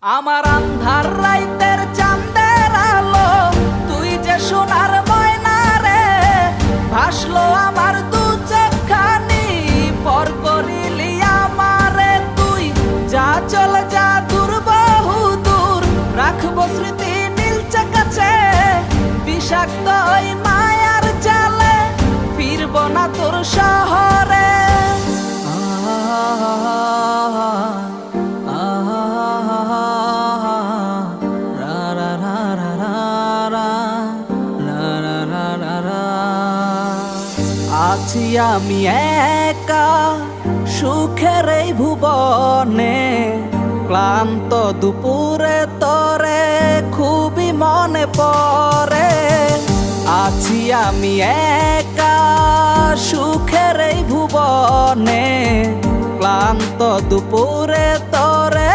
আমার আন্ধার রাইতের চাঁদের আলো, তুই যে সোনার ময়না রে, ভাসলো আমার দু চোখখানি, পর করিলি আমারে তুই। যা চল যা দূর বহু দূর, রাখবো স্মৃতি নীলচে কাছে, বিষাক্ত ওই মায়ার জালে ফিরব না তোর শহরে। আছি আমি একা সুখের এই ভুবনে, ক্লান্ত দুপুরে তরে খুবই মনে পড়ে। আছি আমি একা সুখের এই ভুবনে, ক্লান্ত দুপুরে তরে